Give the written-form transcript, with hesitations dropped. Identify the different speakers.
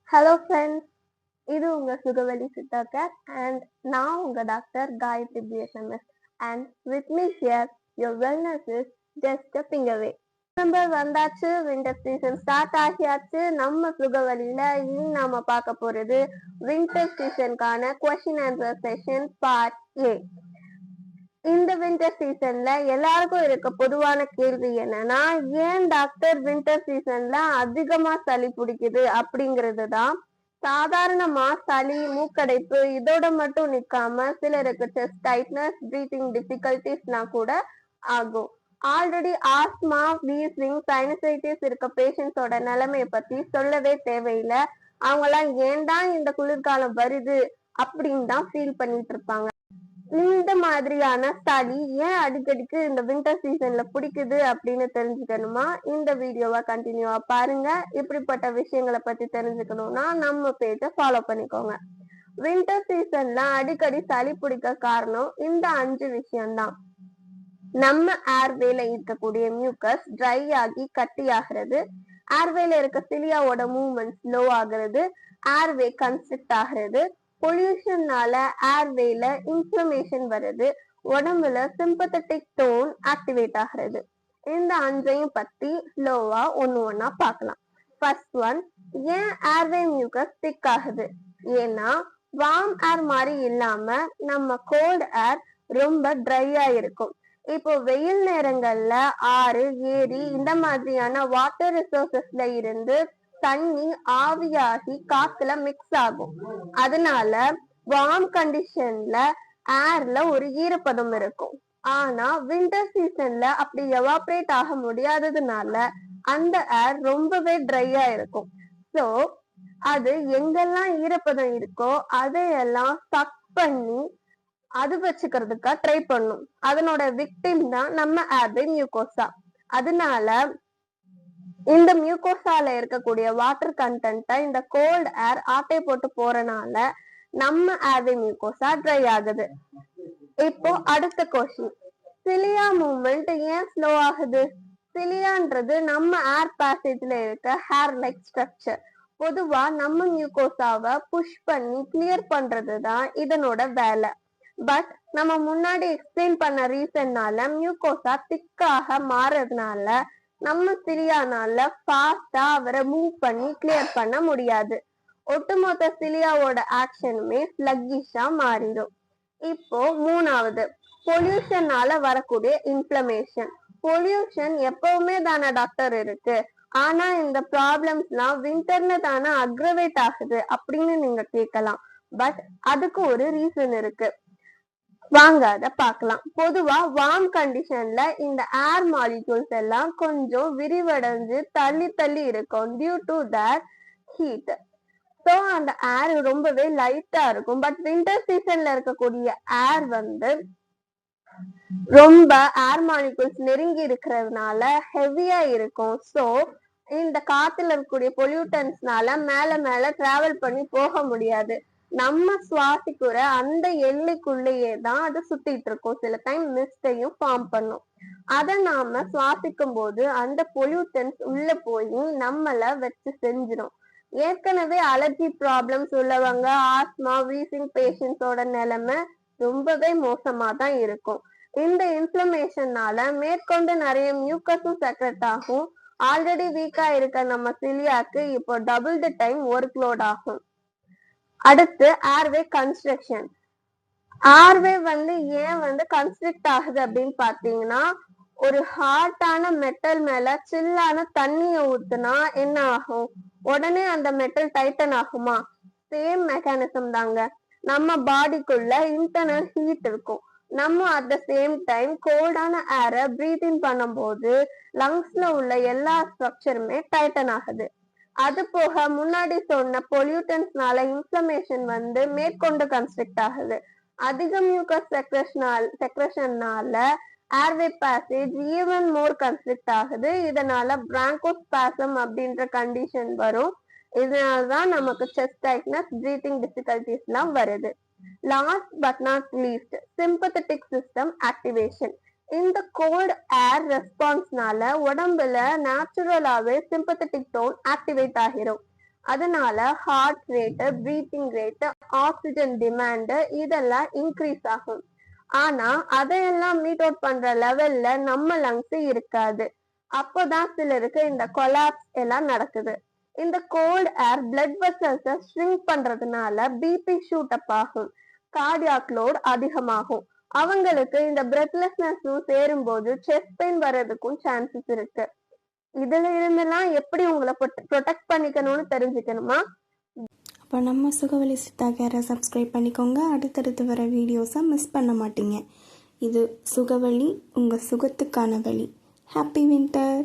Speaker 1: Hello friends, இது உங்க சுகவலி Siddha care and நான் உங்க doctor Gayathri BSMS and with me here your wellness is just a ping away. December வந்தாச்சு, winter season start ஆகியாச்சு. நம்ம சுகவலியில இனி நாம பார்க்க போறது வின்டர் சீசனுக்கான question answer session part A. இந்த வின்டர் சீசன்ல எல்லாருக்கும் இருக்க பொதுவான கேள்வி என்னன்னா, ஏன் டாக்டர் வின்டர் சீசன்ல அதிகமா சளி பிடிக்குது அப்படிங்கிறது தான். சாதாரணமா சளி, மூக்கடைப்பு இதோட மட்டும் நிக்காம சிலருக்கு செஸ்ட் டைட்னஸ், பிரீத்திங் டிஃபிகல்டிஸ்லாம் கூட ஆகும். ஆல்ரெடி ஆஸ்மா, வீசிங், சைனசைட்டிஸ் இருக்க பேஷண்ட்ஸோட நிலைமையை பத்தி சொல்லவே தேவையில்லை. அவங்கெல்லாம் ஏன்டா இந்த குளிர்காலம் வருது அப்படின்னு தான் ஃபீல் பண்ணிட்டு இருப்பாங்க. இந்த மாதிரியான சளி ஏன் அடிக்கடிக்கு இந்த வின்டர் சீசன்ல பிடிக்குது அப்படின்னு தெரிஞ்சுக்கணுமா? இந்த வீடியோவை கண்டினியூவா பாருங்க. இப்படிப்பட்ட விஷயங்களை பத்தி தெரிஞ்சுக்கணும்னா நம்ம பேஜை ஃபாலோ பண்ணிக்கோங்க. வின்டர் சீசன்ல அடிக்கடி சளி பிடிக்க காரணம் இந்த 5 விஷயம்தான். நம்ம ஏர்வேல இருக்கக்கூடிய மியூக்கஸ் ட்ரை ஆகி கட்டியாகிறது, ஏர்வேல இருக்க சிலியாவோட மூவ்மெண்ட் ஸ்லோ ஆகுறது, ஏர்வே கன்ஸ்ட்ரிக்ட் ஆகிறது, பொல்யூஷன்னால ஏர்வேல இன்ஃப்ளமேஷன் வருது, உடம்புல சிம்பத்தட்டிக் டோன் ஆக்டிவேட் ஆகிறது. இந்த 5ஐயும் பத்தி ஸ்லோவா ஒண்ணா பார்க்கலாம். ஃபர்ஸ்ட் ஒன், ஏன் ஏர்வே மியூக்கஸ் திக் ஆகுது? ஏன்னா வார்ம் ஏர் மாதிரி இல்லாம நம்ம கோல்ட் ஏர் ரொம்ப ட்ரையா இருக்கும். இப்போ வெயில் நேரங்கள்ல ஆறு, ஏரி இந்த மாதிரியான வாட்டர் ரிசோர்சஸ்ல இருந்து தண்ணி ஆவியாகி காத்துல மிக்ஸ் ஆகும். அதனால வார்ம் கண்டிஷன்ல ஏர்ல ஒரு ஈரப்பதம் இருக்கும். ஆனா வின்டர் சீசன்ல அப்படி எவாப்ரேட் ஆக முடியாததுனால அந்த ஏர் ரொம்பவே ட்ரையா இருக்கும். சோ அது எங்கெல்லாம் ஈரப்பதம் இருக்கோ அதையெல்லாம் சக் பண்ணி அது வச்சுக்கிறதுக்கா ட்ரை பண்ணும். அதனோட விக்டிம் தான் நம்ம ஏர்வே மியூகோசா. அதனால இந்த மியூகோசால இருக்கக்கூடிய வாட்டர் கண்டென்ட்டை இந்த கோல்ட் ஏர் ஆட்டை போட்டு போறனால நம்ம ஏர்வே மியூகோசா ட்ரை ஆகுது. இப்போ அடுத்த கொஸ்டின், சிலியா மூவ்மெண்ட் ஏன் ஸ்லோ ஆகுது? சிலியான்றது நம்ம ஏர் பேசேஜ்ல இருக்க ஹேர் லைக் ஸ்ட்ரக்சர். பொதுவா நம்ம மியூகோசாவை புஷ் பண்ணி கிளியர் பண்றதுதான் இதனோட வேலை. பட் நம்ம முன்னாடி எக்ஸ்பிளைன் பண்ண ரீசன்னால மியூகோசா திக்காக மாறதுனால நம்ம சிலியானால ஃபாஸ்டா அவரை மூவ் பண்ணி கிளியர் பண்ண முடியாது. ஒட்டுமொத்த சிலியாவோட ஆக்ஷனுமே ஸ்லக்கிஷா மாறிடும். இப்போ மூணாவது, பொல்யூஷனால வரக்கூடிய இன்ஃப்ளமேஷன். பொல்யூஷன் எப்பவுமே தானே டாக்டர் இருக்கு, ஆனா இந்த ப்ராப்ளம்ஸ்லாம் வின்டர்ல தானே அக்ரவேட் ஆகுது அப்படின்னு நீங்க கேட்கலாம். பட் அதுக்கு ஒரு ரீசன் இருக்கு, வாங்க அத பார்க்கலாம். பொதுவா வார்ம் கண்டிஷன்ல இந்த ஏர் மாலிகூல்ஸ் எல்லாம் கொஞ்சம் விரிவடைஞ்சு தள்ளி தள்ளி இருக்கும் due to that heat. So அந்த ஏர் ரொம்பவே லைட்டா இருக்கும். பட் வின்டர் சீசன்ல இருக்கக்கூடிய ஏர் ரொம்ப ஏர் மாலிகூல்ஸ் நெருங்கி இருக்கிறதுனால ஹெவியா இருக்கும். ஸோ இந்த காத்துல இருக்கக்கூடிய பொல்யூட்டன்ஸ்னால மேல மேல டிராவல் பண்ணி போக முடியாது. நம்ம சுவாசிக்கிற அந்த எல்லைக்குள்ளேயே தான் அது சுத்திட்டு இருக்கும். சில டைம் மிஸ்டையும் ஃபார்ம் பண்ணும். அதை நாம சுவாசிக்கும் போது அந்த பொல்யூட்டன்ஸ் உள்ள போய் நம்மள வச்சு செஞ்சிடும். ஏற்கனவே அலர்ஜி ப்ராப்ளம்ஸ் உள்ளவங்க, ஆஸ்மா, வீசிங் பேஷண்ட்ஸோட நிலைமை ரொம்பவே மோசமா தான் இருக்கும். இந்த இன்ஃப்ளமேஷன்னால மேற்கொண்டு நிறைய மியூக்கஸும் செக்ரெட் ஆகும். ஆல்ரெடி வீக்கா இருக்க நம்ம சிலியாக்கு இப்போ double the time work load ஆகும். அடுத்து ஏர்வே கன்ஸ்ட்ரக்ஷன். ஏர்வே ஏன் கன்ஸ்ட்ரக்ட் ஆகுது அப்படின்னு பாத்தீங்கன்னா, ஒரு ஹார்டான மெட்டல் மேல சில்லான தண்ணிய ஊத்துனா என்ன ஆகும்? உடனே அந்த மெட்டல் டைட்டன் ஆகுமா? சேம் மெக்கானிசம் தாங்க. நம்ம பாடிக்குள்ள இன்டர்னல் ஹீட் இருக்கும். நம்ம அட் த சேம் டைம் கோல்டான ஏரை பிரீத் இன் பண்ணும்போது லங்ஸ்ல உள்ள எல்லா ஸ்ட்ரக்சருமே டைட்டன் ஆகுது. அது போக முன்னாடி சொன்ன பொல்யூட்டன்ஸ்னால இன்ஃப்ளமேஷன் மேற்கொண்டு கன்ஸ்ட்ரக்ட் ஆகுது. அதிக மியூக்கஸ் செக்ரஷன்னால airway passage even more construct ஆகுது. இதனால பிராங்கோஸ்பாசம் அப்படின்ற கண்டிஷன் வரும். இதனாலதான் நமக்கு செஸ்ட் டைட்னஸ், பிரீத்திங் டிஃபிகல்டிஸ் எல்லாம் வருது. Last but not least, sympathetic system activation. இந்த கோல்ட் ஏர் ரெஸ்பான்ஸ்னால உடம்புல நேச்சுரலாவே சிம்பத்தட்டிக் டோன் ஆக்டிவேட் ஆகிரும். அதனால heart rate, breathing rate, oxygen demand இதெல்லாம் இன்க்ரீஸ் ஆகும். ஆனா அதையெல்லாம் மீட் அவுட் பண்ற லெவல்ல நம்ம லங்ஸ் இருக்காது. அப்போதான் சிலருக்கு இந்த கொலாப்ஸ் எல்லாம் நடக்குது. இந்த கோல்ட் ஏர் பிளட் வெசல்ஸ ஷ்ரிங்க் பண்றதுனால பிபி ஷூட் அப் ஆகும், கார்டியாக் லோட் அதிகமாகும். அவங்களுக்கு இந்த பிரெத்லெஸ்னஸும் சேரும்போது செஸ்ட் பெயின் வர்றதுக்கும் சான்சஸ் இருக்கு. இதுல இருந்தெல்லாம் எப்படி உங்களை ப்ரொடெக்ட் பண்ணிக்கணும்னு தெரிஞ்சுக்கணுமா?
Speaker 2: அப்போ நம்ம சுகவலி சித்தா கேரை சப்ஸ்கிரைப் பண்ணிக்கோங்க. அடுத்தடுத்து வர வீடியோஸை மிஸ் பண்ண மாட்டீங்க. இது சுகவலி, உங்கள் சுகத்துக்கான வழி. Happy winter.